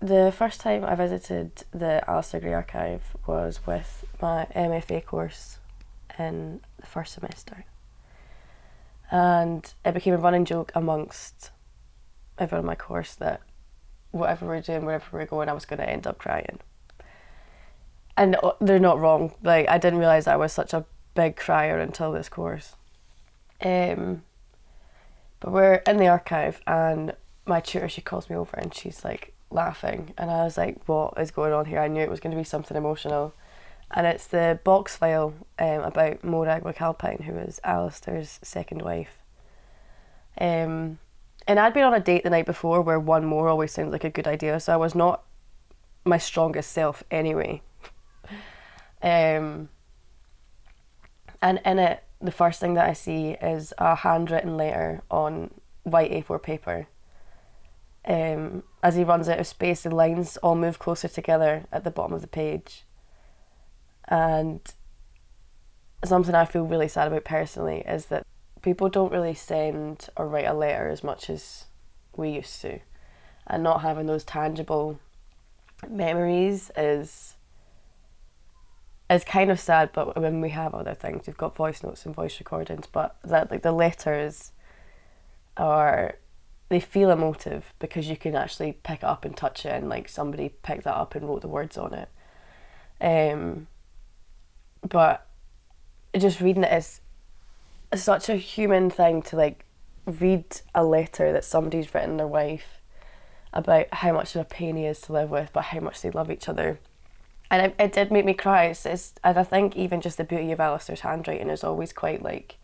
The first time I visited the Alasdair Gray Archive was with my MFA course in the first semester. And it became a running joke amongst everyone in my course that whatever we're doing, wherever we're going, I was going to end up crying. And they're not wrong. Like, I didn't realise I was such a big crier until this course. But we're in the archive and my tutor, she calls me over and she's like laughing. And I was like, what is going on here? I knew it was going to be something emotional. And it's the box file about Morag McAlpine, who was Alasdair's second wife. And I'd been on a date the night before where one more always sounded like a good idea, so I was not my strongest self anyway. And in it, the first thing that I see is a handwritten letter on white A4 paper. As he runs out of space, the lines all move closer together at the bottom of the page. And something I feel really sad about personally is that people don't really send or write a letter as much as we used to. And not having those tangible memories is kind of sad, but when we have other things, we've got voice notes and voice recordings, but that, like, the letters they feel emotive because you can actually pick it up and touch it, and like somebody picked that up and wrote the words on it. But just reading it is such a human thing to like read a letter that somebody's written their wife about how much of a pain he is to live with, but how much they love each other. And it did make me cry. And I think even just the beauty of Alasdair's handwriting is always quite like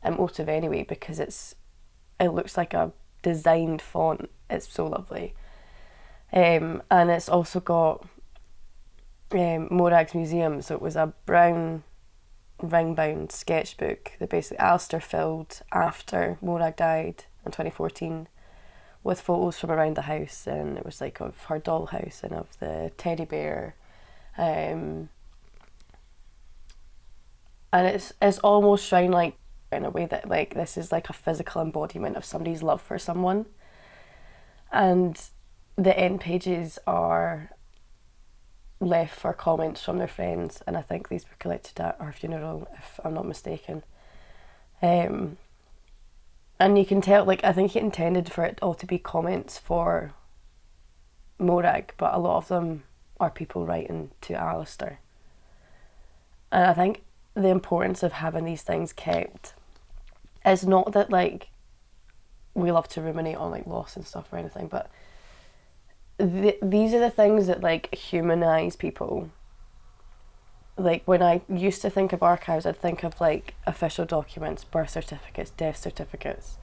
emotive anyway, because it looks like a designed font. It's so lovely. And it's also got Morag's museum, so it was a brown ring-bound sketchbook that basically Alasdair filled after Morag died in 2014 with photos from around the house, and it was like of her dollhouse and of the teddy bear, and it's almost shroud-like in a way that like this is like a physical embodiment of somebody's love for someone. And the end pages are left for comments from their friends, and I think these were collected at her funeral, if I'm not mistaken. And you can tell, like, I think he intended for it all to be comments for Morag, but a lot of them are people writing to Alasdair. And I think the importance of having these things kept is not that like we love to ruminate on like loss and stuff or anything, but these are the things that like humanise people. Like when I used to think of archives, I'd think of like official documents, birth certificates, death certificates,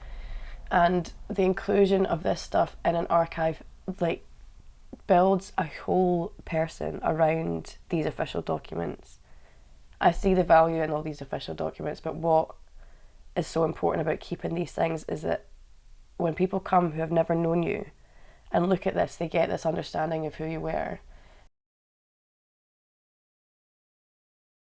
and the inclusion of this stuff in an archive like builds a whole person around these official documents. I see the value in all these official documents, but what is so important about keeping these things is that when people come who have never known you and look at this, they get this understanding of who you were.